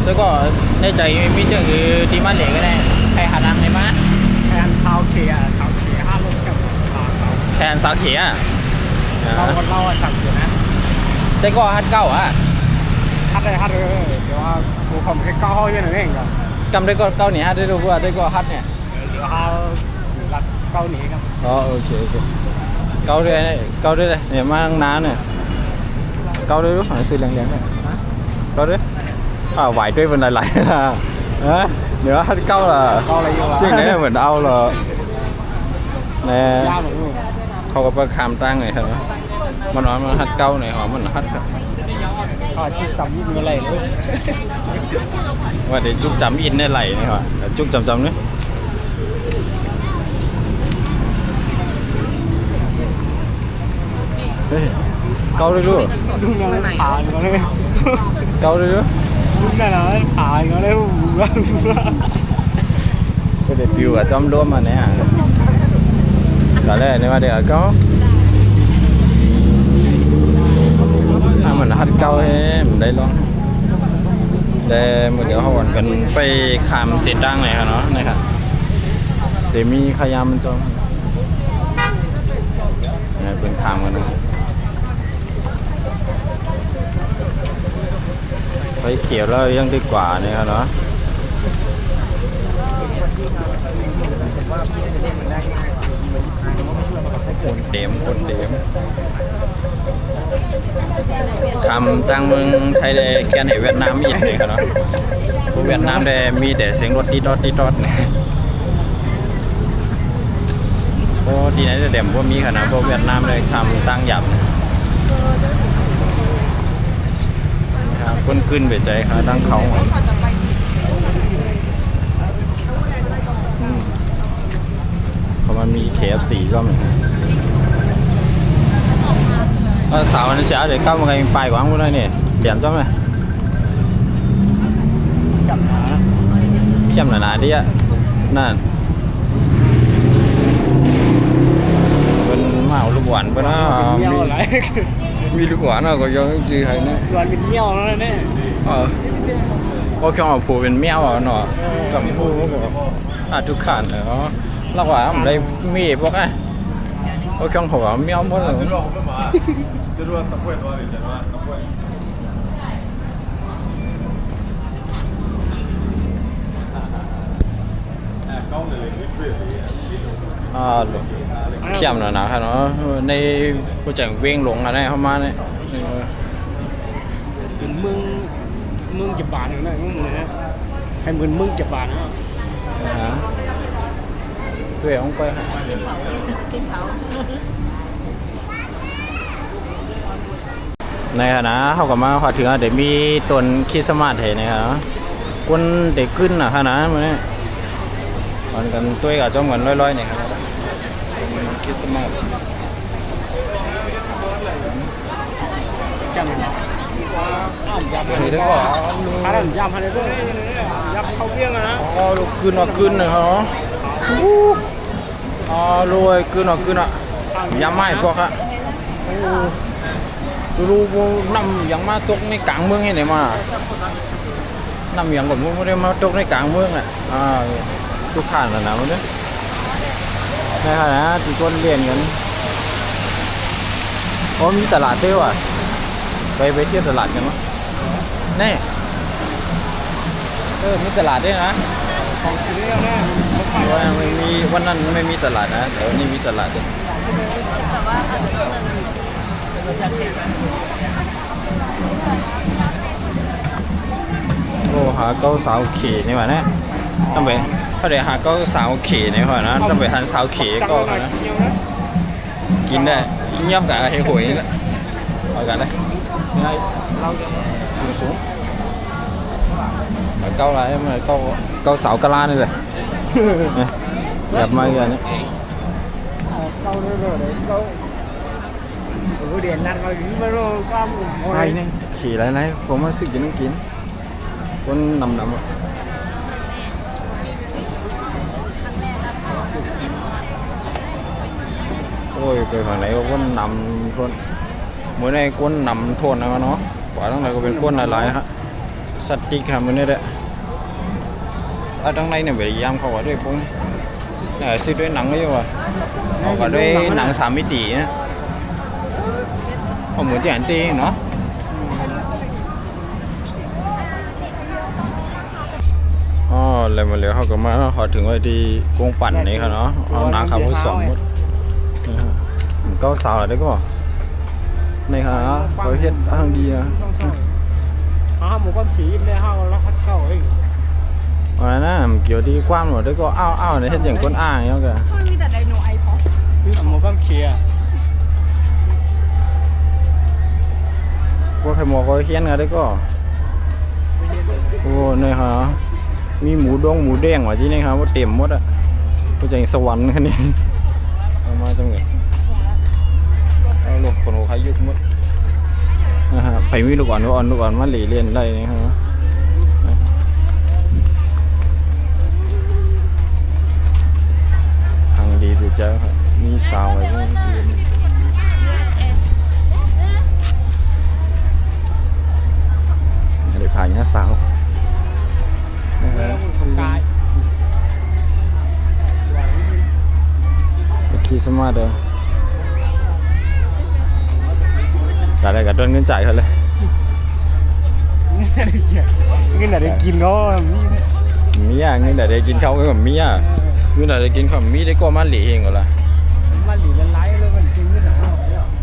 tôi có đây chạy mi chơi cái đi mắt lẻ cái này hay hạt ăn này má hay ăn sao khía hai luôn cầm hay ăn sao khía à lâu là sẵn rồi nè đây có hạt cao à hát đâyเดี๋ยวกูผมแค่ก้าวห้อยนั่นเองครับ cầm đây có cao nhỉ hạt đây đâu vừa đây có hạt nhỉ เดี๋ยวห้าหลักเก้าหนีครับ ok cao đây này để mang ná này cao đây đúng phải sự leng leng này cao đấy vải đây vẫn lại là nữa hạt cao là trên đấy là vẫn ao là nèเขาก็ไปคำตั้งไงครับมันnóiมันฮัดเก้าไหนหอมมันฮัดครับ จุกจำยิ่งอะไรเลย ว่าเดี๋ยวจุกจำอินได้ไหลนี่หรอจุกจำนี่เก้าเลยด้วย ดูนั่นผ่านมาเลย เก้าเลยด้วย ดูนั่นผ่านมาเลย ก็เดี๋ยวฟิวกับจอมร่วมมาเนี่ยก็เลยนี่ว่าเดี๋ยวก็ถ้ามันฮัดเก้าให้มันได้ลองแต่เดี๋ยวเขาวันกันไปขามเส้นดังไหนครับเนาะนะครับเดี๋ยวมีขยามมันจอมเนี่ยเป็นขามกันนะไปเขียวแล้วยังดีกว่าเนี่ยครับเนาะคนเดมคำตั้งเมืองไทยได้แค่ไหนเวียดนามอีกเลยครับเนาะเวียดนามได้มีแต่เสียงรถตีดอดเนี่ยโอ้ที่ไหนเดมพวกมีขนาดพวกเวียดนามเลยคำตั้งหยับครับคนขึ้นไปใจครับตั้งเขาเขามันมี KFC ก็มีxào nó sẽ để cao một ngày bài của anh đây nè chèn cho mày chậm là đi ạ nè bên màu lúc quản bên nó mi lúc quản là có do gì hay nữa quản bên mèo nó này có cái họ phù bên mèo à nó cầm phù nó chụp khản nó là quả ở đây mi bóc ai có cái họ mèo mất rồi chậm là nào hay nó đây cô chẳng viên luận ở đây hôm nay đấy mương Nhật Bản này này hay mương Nhật Bản nữa về ông quay nàyนะเขาก็มาพอถึงเดี๋ยวมีต้นคริสต์มาสเห็นนะครับคนเด็กขึ้นนะฮะนะมันนี่มันกันตัวกับจอมกันลอยๆเนี่ยครับคริสต์มาสจำเลยเห็นได้ก่อนอะไรยำอะไรด้วยยำข้าวเบี้ยงนะอ๋อลูกขึ้นเลยฮะอ๋อรวยขึ้นอ่ะยำไม้พวกฮะดูนำอย่างมาตกในกลางเมืองให้ไหนมานำอย่างก่อนไม่ได้มาตกในกลางเมืองอ่ะทุกข้างแล้วนะมันเนี่ยในขณะที่คนเรียนกันโอ้มีตลาดด้วยว่ะไปเที่ยวตลาดกันมั้ยแน่มีตลาดด้วยนะของชิ้นนี้แน่ไม่มีวันนั้นไม่มีตลาดนะแต่วันนี้มีตลาดด้วยโอ้หาเก้าสาวขี่นี่หว่าเนี่ยต้องไปถ้าเดี๋ยวหาเก้าสาวขี่นี่หว่านะต้องไปหันสาวขี่ก็นะกินได้เงียบกับไอ้หวยนี่แหละเอากันได้สูงเก้าอะไรมาเก้าสาวกะลานี่เลยแบบมาอย่างนี้เก้าเลยเก้าเด่นนั่นเขาอยู่ไม่รู้ก้ามไอ้นี่ขี่อะไรผมมาสึกจะนั่งกินคนนำโอ้ยไปฝั่งไหนก็คนนำคนเมื่อในคนนำโทนนะเนาะกว่าตั้งแต่ก็เป็นคนหลายๆฮะ สติกครับมันนี่แหละở trong này này bị giam không có đôi bông này xịt đôi nắng ấy mà không có đôi nắng 3 มิตินะkhông muốn tiền tiền nó lại mà liệu họ có mà họถึงไว้ที่กงปั่นนี่ครับเนาะเอาหนังขับรถ2หมดก็สาวได้ก็นี่ครับเขาเฮ็ดทางดีนะหมูก้อนสีเนี่ยเฮาแล้วฮัดเข้าเองอะไรนะเกี่ยวดีกว้างหมดได้ก็อ้าวเนี่ยเฮ็ดอย่างคนอ้างเนาะแกมีแต่ไดโนไอพอหมูก้อนเขียพวกใครหมอก็เฮียนกันได้ก็โอ้นี่ฮะมีหมูดงหมูแดงว่ะที่นี่ครับว่าเต็มหมดอ่ะก็จะสวรรค์คันนี้เอามาจังเลยเอาลูกคนเขายุบหมดนะฮะไปมีลูกอ่อนมาหลีเรียนได้นี่ครับทางดีดูเจ้าครับมีสาวอะไรบ้างเด็กผ่านหน้าสาวขี่สมาร์ทเลยแต่อะไรกับโดนเงินจ่ายเขาเลยเงินอะไรกินก็มีอ่ะเงินอะไรกินเขาก็มีอ่ะเงินอะไรกินเขามีได้ก็มาหลีเองก็ละมาหลีกันไล่เลยมันกินเงินอะไร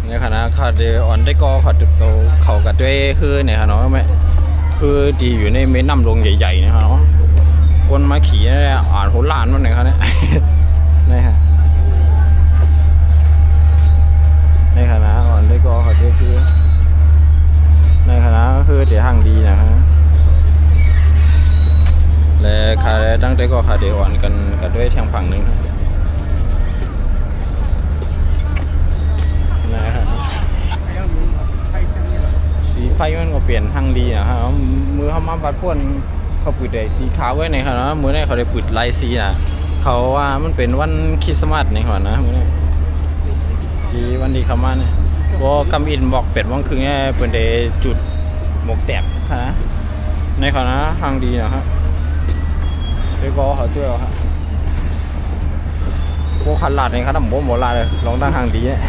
เนี่ยขณะขาดเดออนได้ก็เขากับด้วยคือเนี่ยครับเนาะไม่คือดีอยู่ในเม้นน้ำลงใหญ่ๆนะครับเนาะคนมาขี่เนี่ยอ่านโหรามันไหนครับเนี่ยนี่ฮะในคณะอ่อนได้ก็เขาจะคือในคณะก็คือเดี๋ยวห่างดีนะฮะและคาตั้งแต่ก็คาเดี๋ยวอ่อนกันด้วยทางฝั่งหนึ่งนะครับสีไฟมันก็เปลี่ยนทางดีนะครับมือเขามาบัดพ่นเขาปิดได้สีขาวไว้ในครับนะมือนี้เขาได้ปิดลายสีนะเขาว่ามันเป็นวันคริสต์มาสในหัวนะมือนี้ที่วันดีเขามาเนี่ยว่ากำอินบอกเป็ดว่างคืนเนี่ยเป็นเดจุดหมกแตกนะในเขานะทางดีนะครับเดี๋ยวก็เขาช่วยเอาครับพวกขันหลาดในครับผมหมดลาเลยลองตั้งทางดีเนี่ย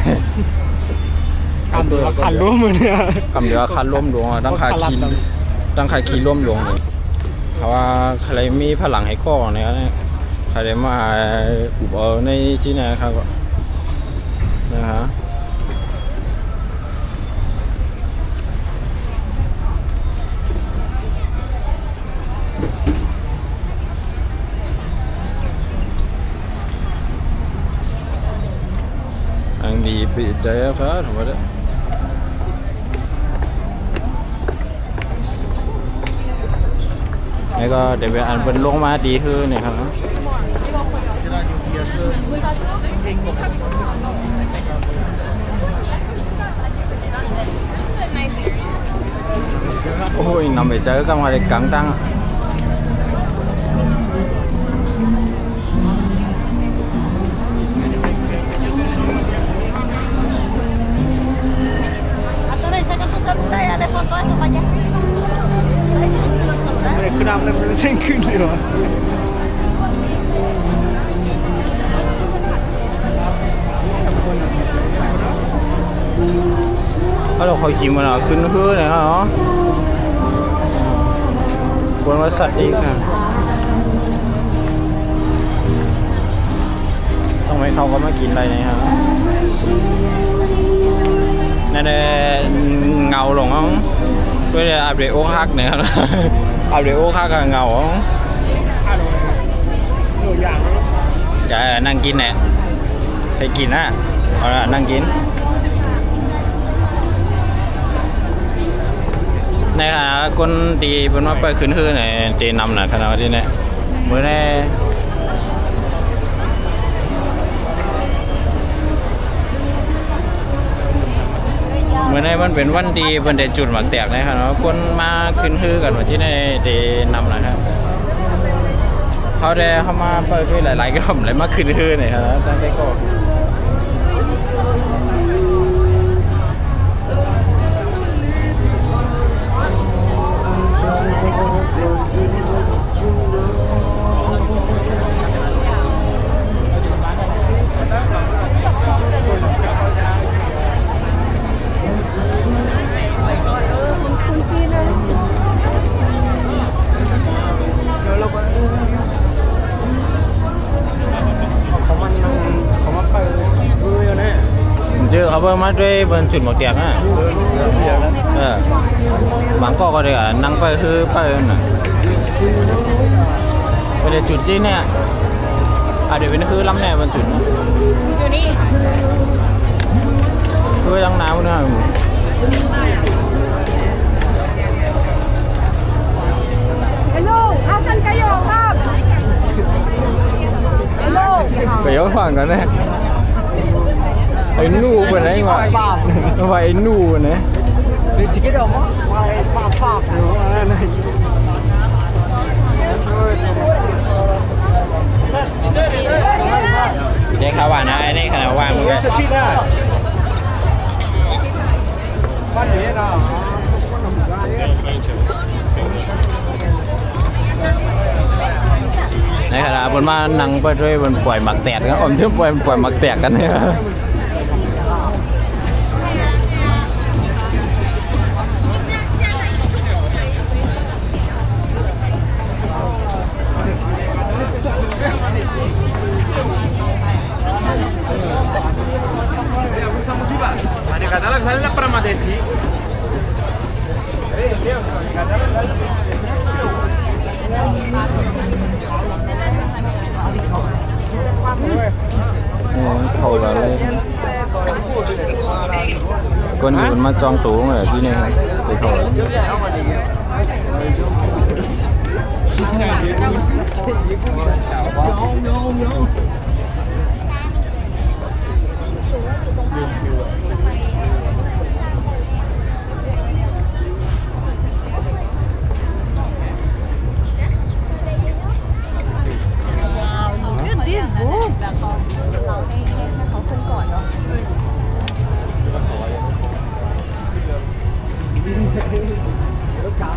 กำเดือคันร่วมมือเนี่ยกำเดือคันร่วมดวงตั้งขาคีร่วมดวงเลยเขาว่าใครมีพลังให้ข้อเนี่ยใครมาอุบเอาในที่ไหนครับนะฮะอันดีปีใจครับทำไมได้นี่ก็เดี๋ยวอันเป็นลงมาดีขึ้นเนี่ยครับโอ้ยนำไปเจอกันมาเลยกังตังคือน้ำเลยมันเส้นขึ้นเลยวะเราคอยขี่มันขึ้นคือเนี่ยเนาะควรว่าสัตว์อีกนะต้องให้เขาก็มากินอะไรเนี่ยฮะนั่นแหละเงาลงอ่ะด้วยอัปเดตโอคักเนี่ยครับอัปเดตโอคักกับเงาอ่ะจะนั่งกินเนี่ยไปกินนะเอาละนั่งกินในขณะคนตีเป็นว่าไปขึ้นคือในตีนำหนักขนาดที่เนี่ยเมื่อได้มันเป็นวันดีเป็นเดจุดหมักแตกนะครับคนมาขึ้นคือกันว่าที่ในตีนำนะครับเขาได้เข้ามาไปด้วยหลายๆกลุ่มเลยมาขึ้นคือเนี่ยครับตั้งแต่ก็ bơ má trê bên chuyển một tiệc á bảng co có thể là năng phải hư phải nè bây giờ chuyển chi nè à để bên hư lắm nè bên chuyểnอยู่นี่ hư đang nào nữa Hello Asan kayo Ma'am Hello phải có khoảng đó nè ấy nu bên đấy mà vậy nu bên đấy Để chỉ cái đầu mà phạt này. ใช้ข้าวหวานนะไอ้นี่ขนาดหวานมึง Cái sự chuyện này. Phát đĩa nào. ในขณะบนมานั่งไปด้วยบนปล่อยหมักแตกกันผมที่ปล่อยหมักแตกกันเนี่ย Ada kata lah misalnya pernah desi. Thầu là lên con gì mà trong tủ mà ởที่นี่ไปthầu This book แบบเราให้เขาขึ้นก่อนเนาะ Lúc chào